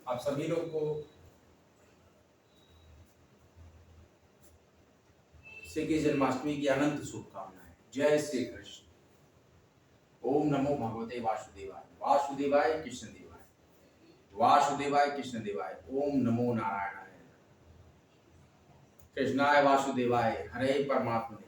आप सभी लोग को श्री कृष्ण जन्माष्टमी की अनंत शुभकामनाएं। जय श्री कृष्ण। ओम नमो भगवते वासुदेवाय। वासुदेवाय कृष्ण देवाय, वासुदेवाय कृष्ण देवाय। ओम नमो नारायणाय। कृष्णाय वासुदेवाय हरे परमात्मने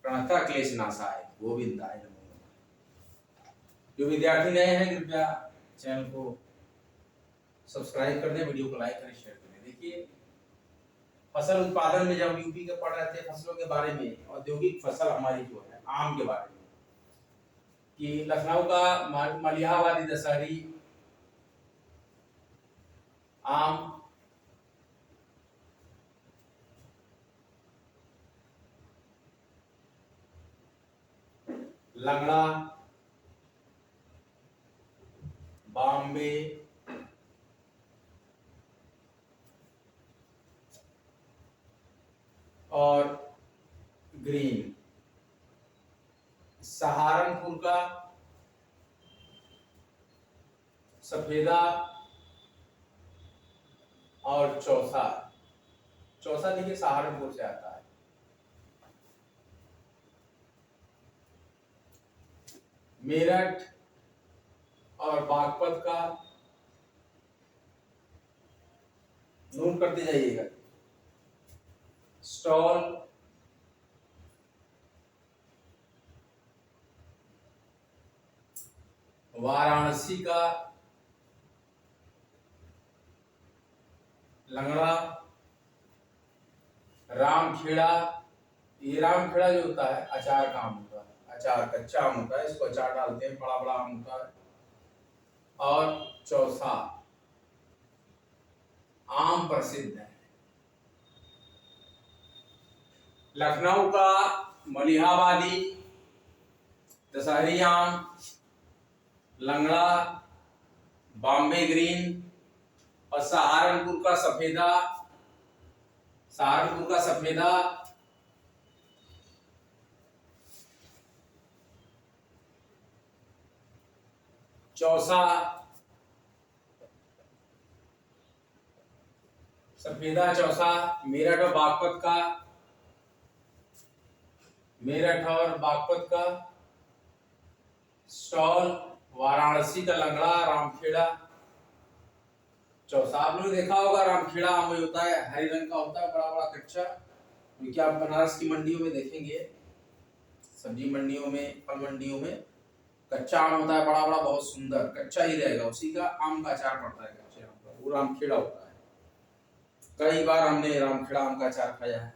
प्रणता क्लेश नाशाय गोविंदाय नमो नमः। जो विद्यार्थी नए हैं कृपया चैनल को सब्सक्राइब कर दें, वीडियो को लाइक करें, शेयर करें। देखिए, फसल उत्पादन में जब यूपी के पढ़ रहे थे फसलों के बारे में, औद्योगिक फसल हमारी जो है आम के बारे में, कि लखनऊ का मलिहाबादी दशहरी आम लंगड़ा, बॉम्बे, और ग्रीन, सहारनपुर का सफेदा और चौसा। चौसा देखिए सहारनपुर से आता है। मेरठ और बागपत का नोट करते जाइएगा। स्टॉल, वाराणसी का लंगड़ा, रामखेड़ा। ये रामखेड़ा जो होता है अचार का आम होता है, अचार कच्चा आम होता है, इसको अचार डालते हैं, बड़ा बड़ा आम होता है। और चौसा आम प्रसिद्ध है। लखनऊ का मलिहाबादी दशहरी आम, लंगड़ा, बॉम्बे ग्रीन, और सहारनपुर का सफेदा। सहारनपुर का सफेदा चौसा, सफेदा चौसा। मेरठ और बागपत का, मेरठ और बागपत का स्टॉल, वाराणसी का लंगड़ा, रामखेड़ा, चौसा। आपने देखा होगा रामखेड़ा आम होता है, हरे रंग का होता है, बड़ा बड़ा कच्चा, क्योंकि आप बनारस की मंडियों में देखेंगे, सब्जी मंडियों में, फल मंडियों में कच्चा आम होता है, बड़ा बड़ा, बहुत सुंदर, कच्चा ही रहेगा, उसी का आम का अचार पड़ता है कच्चे आम का, वो रामखेड़ा होता है। कई बार हमने रामखेड़ा आम का अचार खाया है।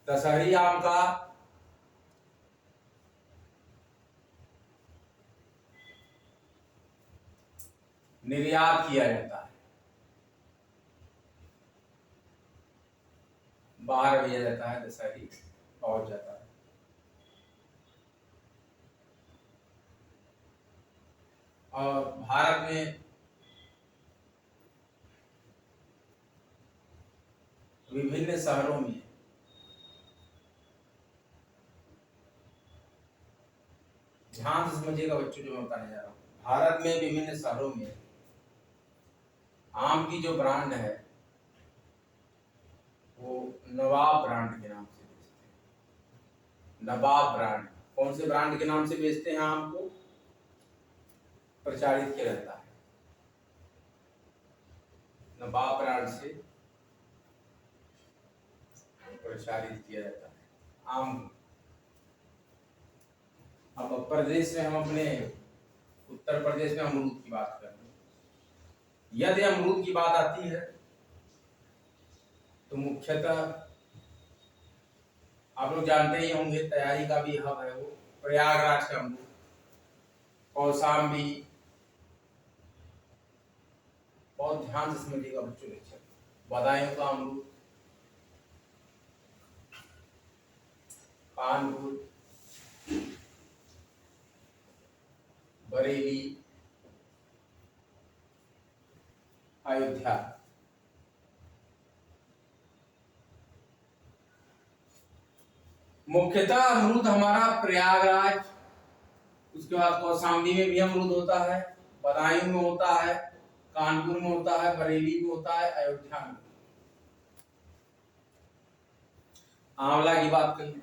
दशहरी आम का निर्यात किया जाता है, बाहर भेजा जाता है, दशहरी पहुंच जाता है। और भारत में विभिन्न शहरों में ध्यान से समझिएगा बच्चों, जो मैं बताने जा रहा हूँ। भारत में विभिन्न शहरों में आम की जो ब्रांड है वो नवाब ब्रांड के नाम से बेचते हैं। नवाब ब्रांड, कौन से ब्रांड के नाम से बेचते हैं आम को? प्रचारित किया रहता है, नवाब ब्रांड से प्रचारित किया जाता है आम। अब प्रदेश में, हम अपने उत्तर प्रदेश में अमरूद की बात कर रहे हैं। यदि अमरूद की बात आती है तो मुख्यतः आप लोग जानते ही होंगे, तैयारी का भी हब है वो, प्रयागराज का अमरूद, कौशाम्बी। बहुत ध्यान से समझिएगा बच्चों लेक्चर। बदायूं का अमरूद, कानपुर, बरेली, अयोध्या। मुख्यतः अमरूद हमारा प्रयागराज, उसके बाद कौशाम्बी में भी अमरूद होता है, बदायूं में होता है, कानपुर में होता है, बरेली में होता है, अयोध्या में। आंवला की बात करें,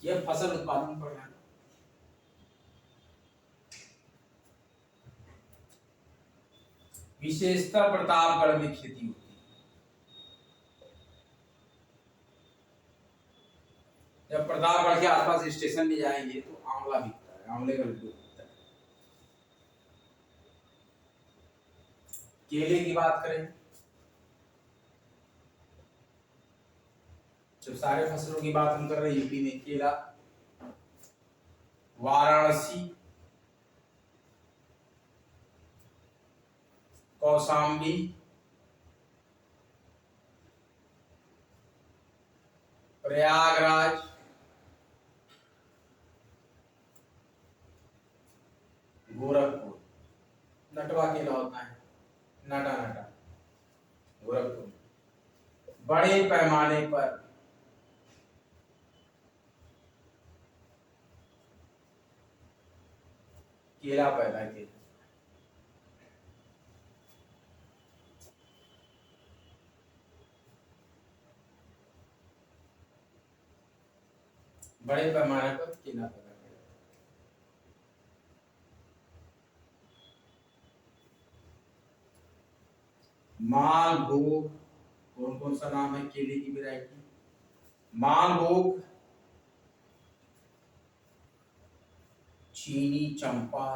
यह फसल उत्पादन पर है। विशेषता प्रतापगढ़ में खेती होती है। जब प्रतापगढ़ के आसपास स्टेशन में जाएंगे तो आंवला बिकता है, आंवले का लड्डू बिकता है। केले की बात करें, जब सारे फसलों की बात हम कर रहे हैं यूपी में, केला, वाराणसी, कौशाम्बी, प्रयागराज, गोरखपुर, नटवा केला होता है, नटा नटा, गोरखपुर बड़े पैमाने पर केला पैदा किया। बड़े पैमाने पर केला पैदा किया। मालभोग, कौन कौन सा नाम है केले की वैरायटी? मालभोग, चीनी चंपा,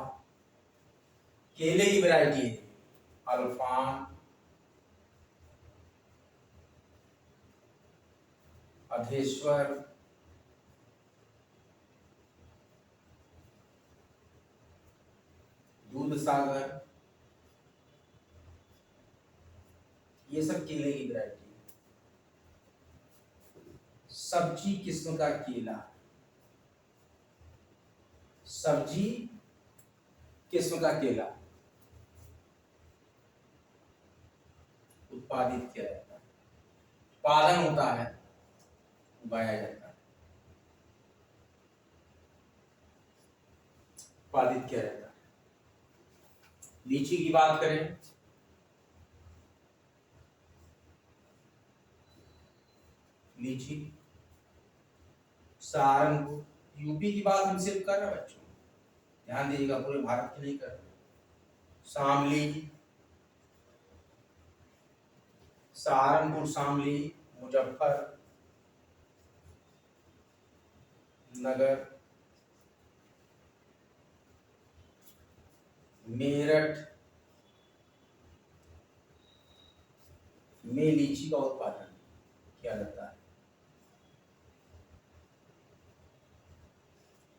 केले की वैरायटी है। अल्फान, अधेश्वर, दूध सागर, ये सब केले की वैरायटी है। सब्जी किस्म का केला, सब्जी किस्म का केला उत्पादित किया जाता है, उत्पादन होता है, उगाया जाता है, उत्पादित किया जाता है। लीची की बात करें, लीची सहारनपुर, यूपी की बात हम सिर्फ कर रहे हैं बच्चों, ध्यान दीजिएगा, पूरे भारत की नहीं कर रहे। शामली, सहारनपुर, शामली, मुजफ्फर नगर, मेरठ में लीची का उत्पादन किया जाता है।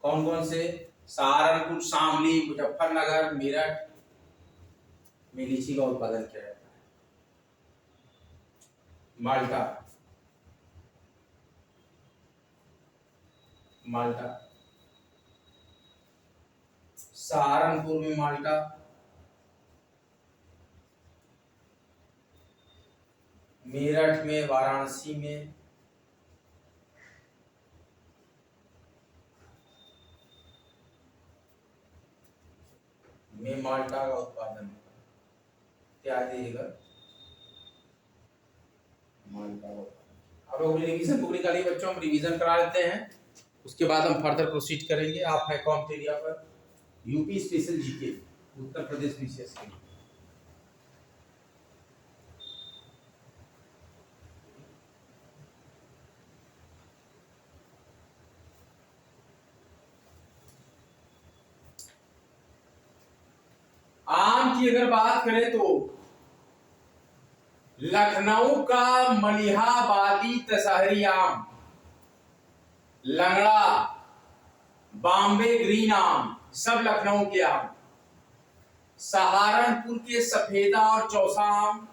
कौन कौन से? सहारनपुर, शामली, मुजफ्फरनगर, मेरठ में लीची का उत्पादन किया जाता है। माल्टा, माल्टा सहारनपुर में माल्टा, मेरठ में, वाराणसी में, माल्टा का उत्पादन क्या देगा, माल्टा का उत्पादन। अब रिवीजन बुक निकालिए बच्चों, हम रिवीजन करा लेते हैं, उसके बाद हम फर्दर प्रोसीड करेंगे। आप है कॉम्प एरिया पर UP special GK, Uttar Pradesh विशेष के। आम की अगर बात करें तो लखनऊ का मलिहाबादी दशहरी आम, लंगड़ा, बॉम्बे ग्रीन आम, सब लखनऊ के आम। सहारनपुर के सफेदा और चौसा आम,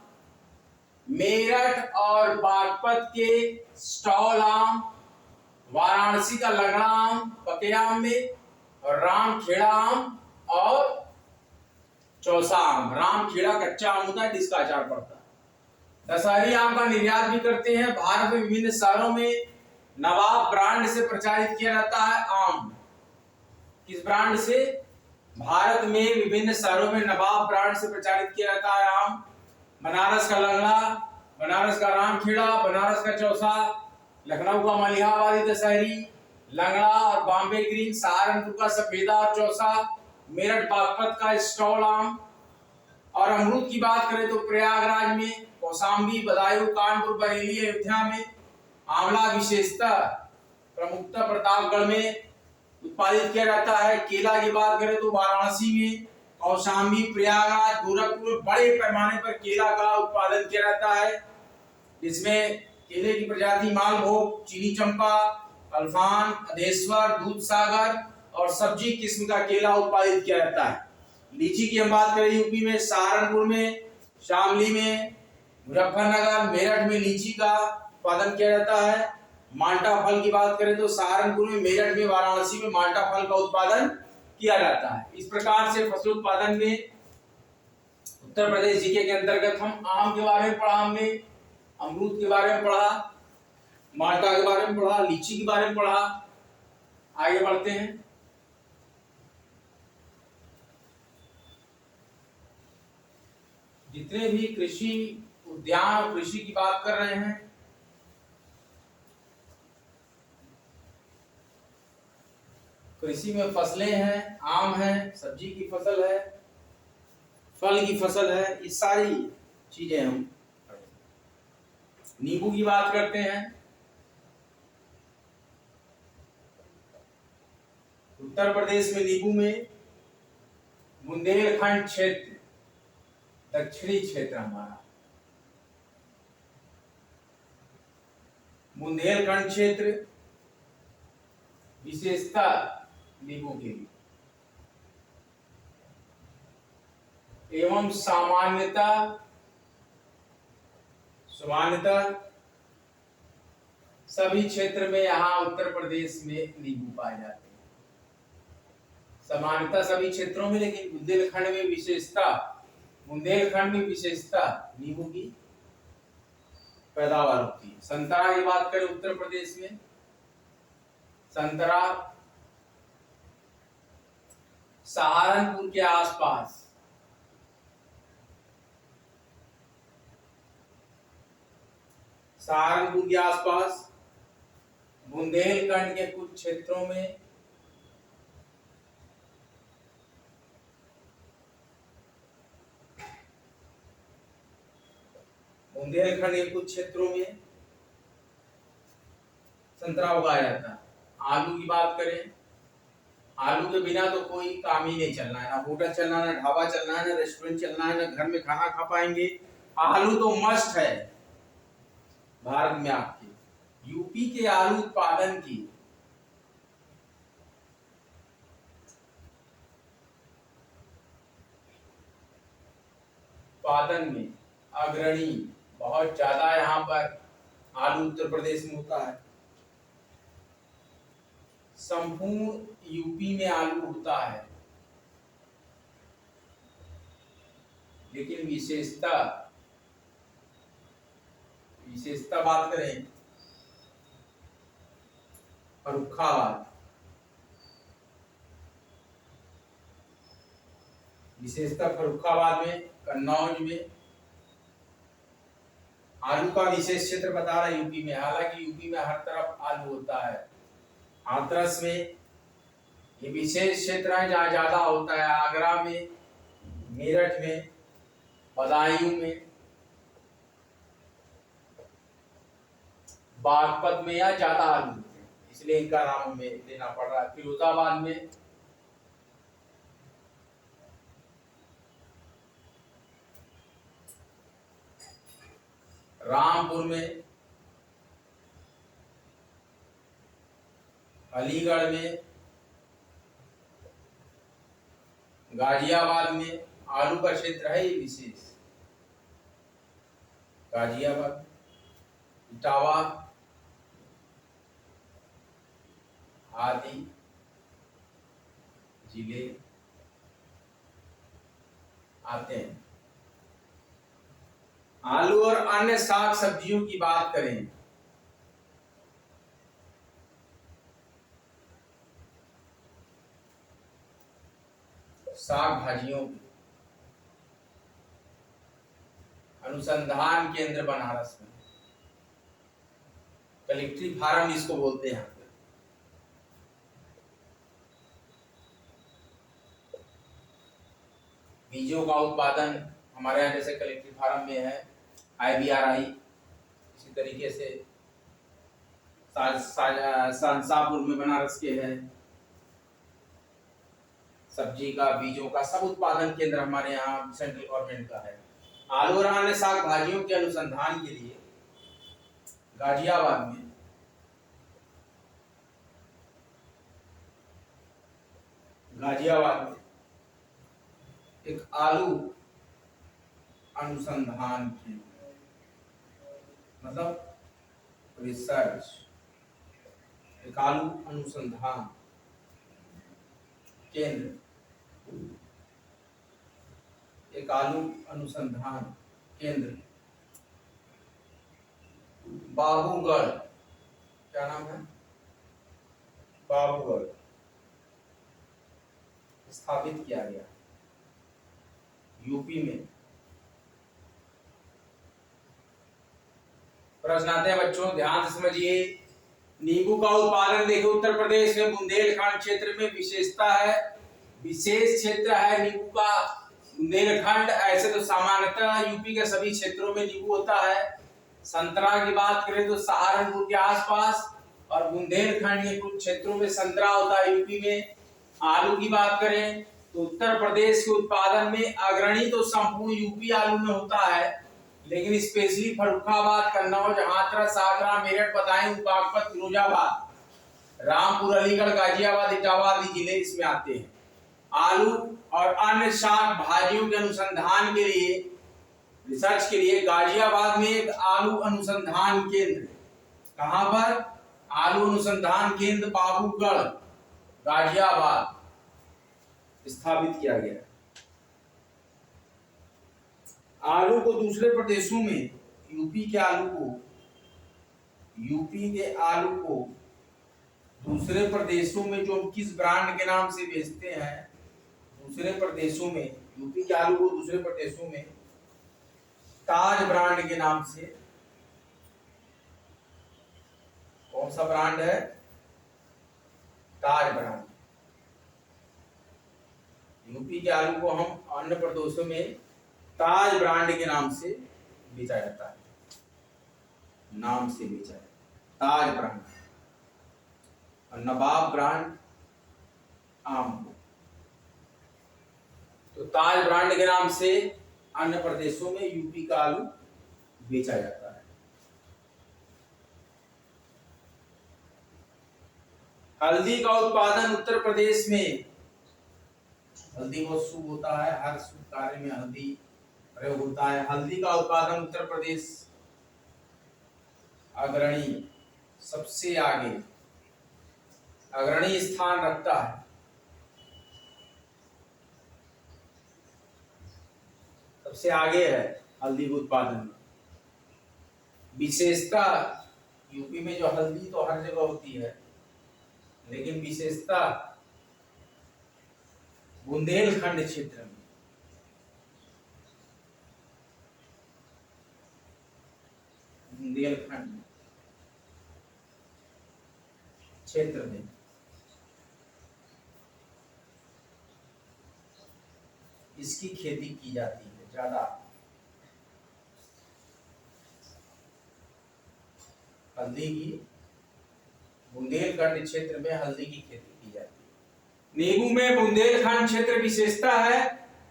मेरठ और बागपत के स्टॉल आम, वाराणसी का लंगड़ा आम पके आम में, और रामखेड़ा आम और चौसा आम। रामखेड़ा कच्चा आम होता है जिसका अचार पड़ता है। दशहरी आम का निर्यात भी करते हैं। भारत में विभिन्न शहरों में नवाब ब्रांड से प्रचारित किया जाता है आम। किस ब्रांड से? भारत में विभिन्न शहरों में नवाब ब्रांड से प्रचारित किया जाता है आम। बनारस का लंगड़ा, बनारस का रामखेड़ा, बनारस का चौसा, लखनऊ का मलिहाबादी दशहरी, लंगड़ा और बॉम्बे ग्रीन, सहारनपुर का सफेदा और चौसा, मेरठ बागपत का स्टॉल आम। और अमरूद की बात करें तो प्रयागराज में, कौशाम्बी, बदायूं, कानपुर, बरेली, अयोध्या में। आंवला विशेषतः प्रमुखतः प्रतापगढ़ में उत्पादित किया जाता है। केला की बात करें तो वाराणसी में, कौशाम्बी, प्रयागराज, गोरखपुर बड़े पैमाने पर केला का उत्पादन किया जाता है, जिसमें केले की प्रजाति मालभोग, चीनी चंपा, अल्फान, अधेश्वर, दूधसागर और सब्जी किस्म का केला उत्पादित किया जाता है। लीची की हम बात करें यूपी में, सहारनपुर में, शामली में, मुजफ्फरनगर, मेरठ में लीची का उत्पादन किया जाता है। माल्टा फल की बात करें तो सहारनपुर में, मेरठ में, वाराणसी में माल्टा फल का उत्पादन किया जाता है। इस प्रकार से फसल उत्पादन में उत्तर प्रदेश जीके के अंतर्गत हम आम के बारे में पढ़ा, हमने अमरूद के बारे में पढ़ा, माल्टा के बारे में पढ़ा, लीची के बारे में पढ़ा। आगे बढ़ते हैं। जितने भी कृषि उद्यान और कृषि की बात कर रहे हैं, कृषि में फसलें हैं, आम है, सब्जी की फसल है, फल की फसल है, ये सारी चीजें हम। नींबू की बात करते हैं। उत्तर प्रदेश में नींबू में बुंदेलखंड क्षेत्र, दक्षिणी क्षेत्र हमारा बुंदेलखंड क्षेत्र विशेषता नींबू के लिए एवं सामान्यता सभी क्षेत्र में यहाँ उत्तर प्रदेश में नींबू पाए जाते हैं। सामान्यता सभी क्षेत्रों में, लेकिन बुंदेलखंड में विशेषता नींबू की पैदावार होती है। संतरा की बात करें उत्तर प्रदेश में, संतरा सहारनपुर के आसपास बुंदेलखंड के कुछ क्षेत्रों में संतरा उगाया जाता है। आलू की बात करें, आलू के बिना तो कोई काम ही नहीं चलना है, ना होटल चलना, ना ढाबा चलना है, ना रेस्टोरेंट चलना है, ना घर में खाना खा पाएंगे। आलू तो मस्ट है भारत में। आपके यूपी के आलू उत्पादन की में अग्रणी बहुत ज्यादा यहाँ पर आलू उत्तर प्रदेश में होता है। संपूर्ण यूपी में आलू उगता है, लेकिन विशेषता बात करें फर्रुखाबाद, विशेषता फर्रुखाबाद में, कन्नौज में आलू का विशेष क्षेत्र बता रहा है यूपी में। हालांकि यूपी में हर तरफ आलू होता है। हाथरस में ये विशेष क्षेत्र है जहाँ ज्यादा होता है। आगरा में, मेरठ में, बदायूं में, बागपत में या ज्यादा आलू होते हैं, इसलिए इनका नाम हमें लेना पड़ रहा है। फिरोजाबाद में, रामपुर में, अलीगढ़ में, गाजियाबाद में आलू का क्षेत्र है ये विशेष। गाजियाबाद, इटावा आदि जिले आते हैं। आलू और अन्य साग सब्जियों की बात करें साग भाजियों के अनुसंधान केंद्र बनारस में, कलेक्ट्री फार्म इसको बोलते हैं यहाँ पे। बीजों का उत्पादन हमारे यहाँ जैसे कलेक्ट्री फार्म में है, IBRI, इसी तरीके से शाहजहांपुर में बनारस के है। सब्जी का, बीजों का सब उत्पादन केंद्र हमारे यहाँ सेंट्रल गवर्नमेंट का है। आलू और अन्य साग भाजियों के अनुसंधान के लिए गाजियाबाद में एक आलू अनुसंधान केंद्र, मतलब रिसर्च, एक आलू अनुसंधान केंद्र, एक आलू अनुसंधान केंद्र बाबूगढ़, क्या नाम है, बाबूगढ़, स्थापित किया गया यूपी में। प्रश्न आते हैं बच्चों, ध्यान से समझिए। नींबू का उत्पादन देखिए उत्तर प्रदेश में बुंदेलखंड क्षेत्र में विशेषता है, विशेष क्षेत्र है नींबू का बुंदेलखंड। ऐसे तो सामान्यतः यूपी के सभी क्षेत्रों में नींबू होता है। संतरा की बात करें तो सहारनपुर के आसपास और बुंदेलखंड के कुछ क्षेत्रों में संतरा होता है यूपी में। आलू की बात करें तो उत्तर प्रदेश के उत्पादन में अग्रणी तो संपूर्ण यूपी आलू में होता है, लेकिन स्पेशली फर्रुखाबाद, कन्नौज, हाथरस, आगरा, मेरठ, बदायूं, बागपत, फिरोजाबाद, रामपुर, अलीगढ़, गाजियाबाद, इटावा आदि जिले इसमें आते हैं। आलू और अन्य साग भाजियों के अनुसंधान के लिए, रिसर्च के लिए गाजियाबाद में एक आलू अनुसंधान केंद्र, कहां पर, आलू अनुसंधान केंद्र बाबूगढ़, गाजियाबाद स्थापित किया गया। आलू को दूसरे प्रदेशों में, यूपी के आलू को दूसरे प्रदेशों में जो हम किस ब्रांड के नाम से बेचते हैं, दूसरे प्रदेशों में यूपी के आलू को दूसरे प्रदेशों में ताज ब्रांड के नाम से, कौन सा ब्रांड है, ताज ब्रांड। यूपी के आलू को हम अन्य प्रदेशों में ताज ब्रांड के नाम से बेचा जाता है, नाम से बेचा जाता है ताज ब्रांड, और नवाब ब्रांड आम को। तो ताज ब्रांड के नाम से अन्य प्रदेशों में यूपी का आलू बेचा जाता है। हल्दी का उत्पादन उत्तर प्रदेश में, हल्दी बहुत शुभ होता है, हर शुभ कार्य में हल्दी प्रयोग होता है। हल्दी का उत्पादन उत्तर प्रदेश अग्रणी, सबसे आगे अग्रणी स्थान रखता है। सबसे आगे है हल्दी के उत्पादन में। विशेषता, यूपी में जो हल्दी तो हर जगह होती है, लेकिन विशेषता बुंदेलखंड क्षेत्र में, बुंदेलखंड क्षेत्र में इसकी खेती की जाती है ज्यादा। हल्दी की बुंदेलखंड क्षेत्र में हल्दी की खेती की जाती है। नींबू में बुंदेलखंड क्षेत्र विशेषता है,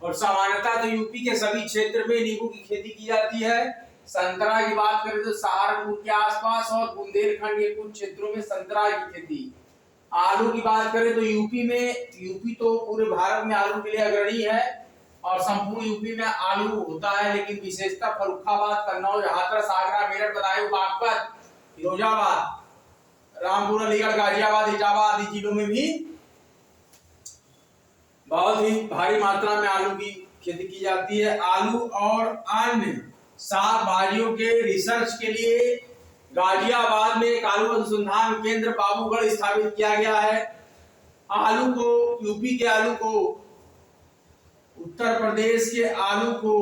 और सामान्यतः तो यूपी के सभी क्षेत्र में नींबू की खेती की जाती है। संतरा की बात करें तो सहारनपुर के आसपास और बुंदेलखंड के कुछ क्षेत्रों में संतरा की खेती। आलू की बात करें तो यूपी तो पूरे भारत में आलू के लिए अग्रणी है, और संपूर्ण यूपी में आलू होता है, लेकिन विशेषता फर्रुखाबाद, कन्नौज, हाथरस, आगरा, मेरठ, बदायूं, बागपत, फिरोजाबाद, रामपुर, अलीगढ़, गाजियाबाद, इटावा आदि जिलों में भी बहुत ही भारी मात्रा में आलू की खेती की जाती है। आलू और अन्य साग भाजियों के रिसर्च के लिए गाजियाबाद में एक आलू अनुसंधान केंद्र बाबूगढ़ स्थापित किया गया है। आलू को, यूपी के आलू को उत्तर प्रदेश के आलू को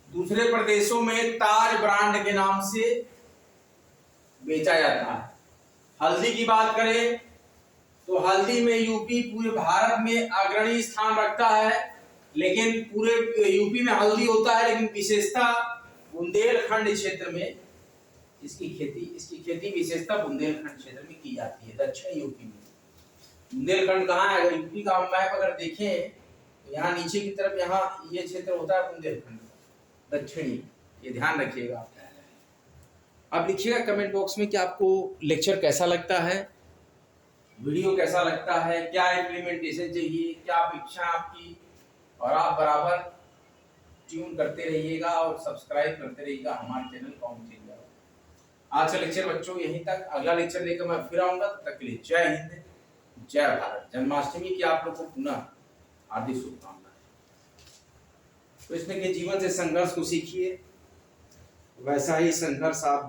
दूसरे प्रदेशों में ताज ब्रांड के नाम से बेचा जाता है। हल्दी की बात करें तो हल्दी में यूपी पूरे भारत में अग्रणी स्थान रखता है, लेकिन पूरे यूपी में हल्दी होता है, लेकिन विशेषता बुंदेलखंड क्षेत्र में इसकी खेती विशेषता बुंदेलखंड क्षेत्र में की जाती है, दक्षिण यूपी में। बुंदेलखंड कहाँ है? अगर यूपी का मैप अगर देखें तो यहाँ नीचे की तरफ यहाँ ये क्षेत्र होता है बुंदेलखंड दक्षिणी, ये ध्यान रखिएगा। आप लिखिएगा कमेंट बॉक्स में कि आपको लेक्चर कैसा लगता है, वीडियो कैसा लगता है, क्या इम्प्लीमेंटेशन चाहिए, क्या अपेक्षा आपकी, और आप बराबर ट्यून करते रहिएगा और सब्सक्राइब करते रहिएगा हमारे चैनल कॉम चेंजर। आज का लेक्चर बच्चों यहीं तक, अगला लेक्चर लेकर मैं फिर आऊंगा, तब तक के लिए जय हिंद जय भारत। जन्माष्टमी की आप लोग को पुनः हार्दिक शुभकामनाएं। कृष्ण के जीवन से संघर्ष को सीखिए, वैसा ही संघर्ष आप